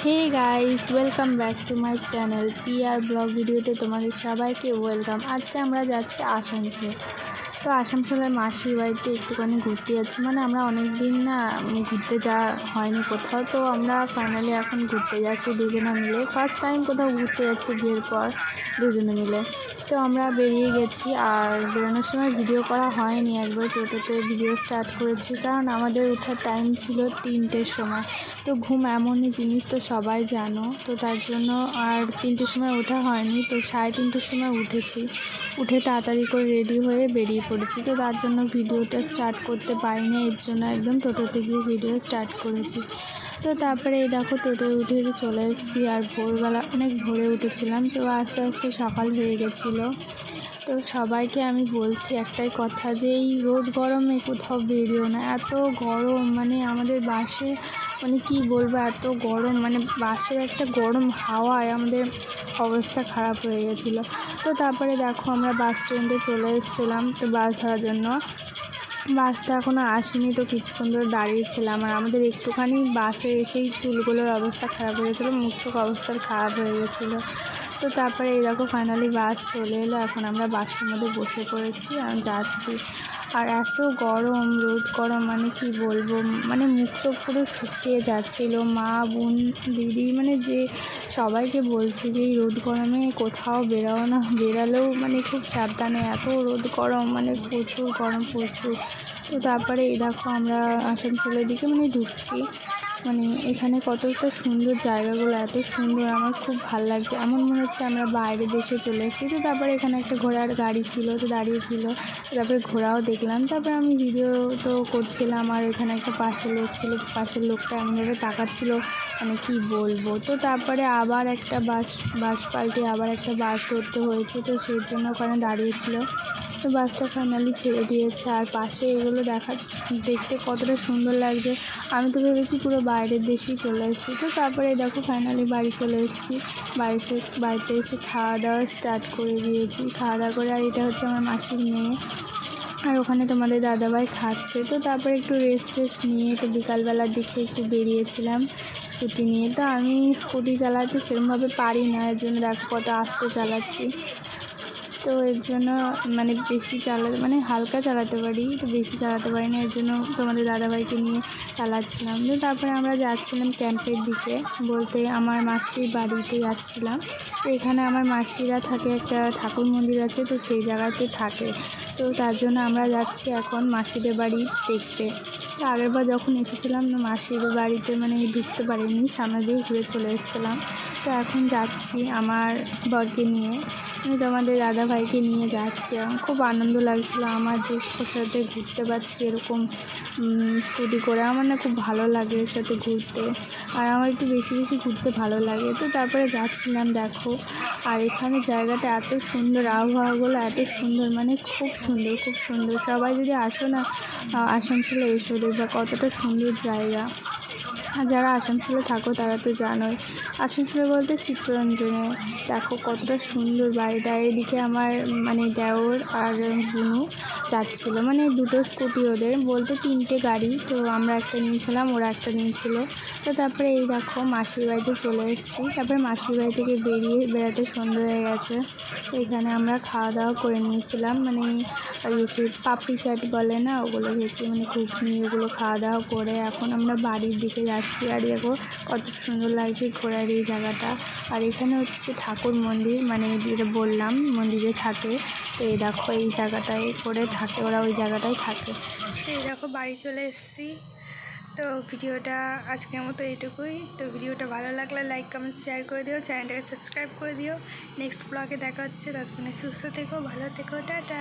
Hey guys, welcome back to my channel PR blog ভিডিওতে তোমাদের সবাইকে ওয়েলকাম। আজকে আমরা যাচ্ছি আসানসোল। তো আসানসোলের মাসির বাড়িতে একটুখানি ঘুরতে যাচ্ছি, মানে আমরা অনেক দিন না ঘুরতে যাওয়া হয়নি কোথাও। তো আমরা ফাইনালি এখন ঘুরতে যাচ্ছি দুজনে মিলে, ফার্স্ট টাইম কোথাও ঘুরতে যাচ্ছি বিয়ের পর দুজনে মিলে। তো আমরা বেরিয়ে গেছি, আর বেরোনোর সময় ভিডিও করা হয়নি, একবার টোটোতে ভিডিও স্টার্ট করেছি কারণ আমাদের ওঠার টাইম ছিল 3টের সময়। তো ঘুম এমনই জিনিস তো সবাই জানো, তো তার জন্য আর 3টের সময় ওঠা হয়নি। তো 3:30টার সময় উঠেছি, উঠে তাড়াতাড়ি করে রেডি হয়ে বেরিয়ে পড়েছি। তো তার জন্য ভিডিওটা স্টার্ট করতে পারিনি, এর জন্য একদম টোটোতে গিয়ে ভিডিও স্টার্ট করেছি। তো তারপরে এই দেখো টোটোয় উঠে চলে এসেছি, আর ভোরবেলা অনেক ভোরে উঠেছিলাম, তো আস্তে আস্তে সকাল হয়ে গেছিলো। তো সবাইকে আমি বলছি একটাই কথা, যে এই রোদ গরমে কোথাও বেরিও না, এত গরম, মানে আমাদের বাসে মানে কি বলবো, এত গরম, মানে বাসের একটা গরম হাওয়ায় আমাদের অবস্থা খারাপ হয়ে গেছিলো। তো তারপরে দেখো আমরা বাস স্ট্যান্ডে চলে এসেছিলাম তো বাস ধরার জন্য। বাসটা এখনও আসেনি, তো কিছুক্ষণ ধরে দাঁড়িয়েছিলাম, আর আমাদের একটুখানি বাসে এসেই চুলগুলোর অবস্থা খারাপ হয়ে গেছিলো, মুখ চোখ অবস্থা খারাপ হয়ে গেছিলো। তো তারপরে এই দেখো ফাইনালি বাস চলে এলো, এখন আমরা বাসের মধ্যে বসে পড়েছি আর যাচ্ছি। আর এত গরম, রোদ গরম, মানে কি বলবো, মানে মুখ চোখ পুরো শুকিয়ে যাচ্ছিলো। মা, বোন, দিদি, মানে যে সবাইকে বলছি যে এই রোদ গরমে কোথাও বেরাও না, বেরালেও মানে খুব সাবধানে, এত রোদ গরম, মানে প্রচুর গরম, প্রচুর। তো তারপরে এই দেখো আমরা আসানসোলের দিকে মানে ঢুকছি, মানে এখানে কতটা সুন্দর জায়গাগুলো, এত সুন্দর, আমার খুব ভালো লাগছে, এমন মনে হচ্ছে আমরা বাইরের দেশে চলে এসেছি। তো তারপরে এখানে একটা ঘোড়ার গাড়ি ছিল, তো দাঁড়িয়েছিল, তারপরে ঘোড়াও দেখলাম, তারপরে আমি ভিডিও তো করছিলাম, আর এখানে একটা পাশের লোক ছিল, পাশের লোকটা এমনভাবে তাকাচ্ছিল, মানে কি বলবো। তো তারপরে আবার একটা বাস পাল্টে আবার একটা বাস ধরতে হয়েছে, তো সেই জন্য ওখানে দাঁড়িয়েছিল। তো বাসটা ফাইনালি ছেড়ে দিয়েছে, আর পাশে এগুলো দেখতে কতটা সুন্দর লাগছে, আমি তো ভেবেছি পুরো বাইরের দেশেই চলে এসেছি। তো তারপরে দেখো ফাইনালি বাড়ি চলে এসেছি, বাড়িতে এসে খাওয়া দাওয়া স্টার্ট করে দিয়েছি, খাওয়া দাওয়া করে, আর এটা হচ্ছে আমার মাসির মেয়ে, আর ওখানে তোমাদের দাদাভাই খাচ্ছে। তো তারপরে একটু রেস্ট নিয়ে তো বিকালবেলার দিকে একটু বেরিয়েছিলাম স্কুটি নিয়ে। তো আমি স্কুটি চালাতে সেরকমভাবে পারি না, এর জন্য দেখো কত আস্তে চালাচ্ছি। তো এর জন্য মানে বেশি মানে হালকা চালাতে পারি, তো বেশি চালাতে পারি না, এর জন্য তোমাদের দাদাভাইকে নিয়ে চালাচ্ছিলাম। তো তারপরে আমরা যাচ্ছিলাম ক্যাম্পের দিকে, বলতে আমার মাসির বাড়িতে যাচ্ছিলাম। তো এখানে আমার মাসিরা থাকে, একটা ঠাকুর মন্দির আছে, তো সেই জায়গাতে থাকে। তো তার জন্য আমরা যাচ্ছি এখন মাসিদের বাড়ি দেখতে। তো আগেরবার যখন এসেছিলাম মাসির বাড়িতে মানে ঢুকতে পারিনি, সামনে দিয়ে ঘুরে চলে এসেছিলাম। তো এখন যাচ্ছি আমার বরকে নিয়ে, আমি তোমাদের দাদাভাইকে নিয়ে যাচ্ছি। আমার খুব আনন্দ লাগছিলো আমার যে ওর সাথে ঘুরতে পারছি এরকম স্কুটি করে, আমার না খুব ভালো লাগে এর সাথে ঘুরতে, আর আমার একটু বেশি বেশি ঘুরতে ভালো লাগে। তো তারপরে যাচ্ছিলাম দেখো, আর এখানে জায়গাটা এত সুন্দর, আবহাওয়াগুলো এত সুন্দর, মানে খুব সুন্দর, খুব সুন্দর। সবাই যদি আসো না আসানসোলে, এসো, দেখবা কতটা সুন্দর জায়গা। আর যারা আসানসোলে থাকো তারা তো জানোই, আসানসোলে বলতে চিত্তরঞ্জনে দেখো কতটা সুন্দর বাড়িটা। এদিকে আমার মানে দেওর আর বুনু যাচ্ছিলো, মানে দুটো স্কুটি ওদের, বলতে 3টে গাড়ি, তো আমরা একটা নিয়েছিলাম, ওরা একটা নিয়েছিল। তো তারপরে এই দেখো মাসির বাড়িতে চলে এসেছি, তারপরে মাসির বাড়ি থেকে বেড়াতে সন্ধ্যা হয়ে গেছে। তো এখানে আমরা খাওয়া দাওয়া করে নিয়েছিলাম, মানে খেয়েছি, পাপড়ি চাট বলে না, ওগুলো খেয়েছি, মানে ঘুগনি, ওগুলো খাওয়া দাওয়া করে এখন আমরা বাড়ির দিকে যাচ্ছি। আর দেখো কত সুন্দর লাগছে ঘোরার এই জায়গাটা। আর এখানে হচ্ছে ঠাকুর মন্দির, মানে যেটা বললাম মন্দিরে থাকে। তো এই দেখো এই জায়গাটায় করে থাকে ওরা, ওই জায়গাটায় থাকে। তো এই দেখো বাড়ি চলে এসেছি। তো ভিডিওটা আজকের মতো এইটুকুই। তো ভিডিওটা ভালো লাগলে লাইক, কমেন্ট, শেয়ার করে দিও, চ্যানেলটাকে সাবস্ক্রাইব করে দিও। নেক্সট ব্লগে দেখা হচ্ছে, ততক্ষণে সুস্থ থেকো, ভালো থেকো, টাটা।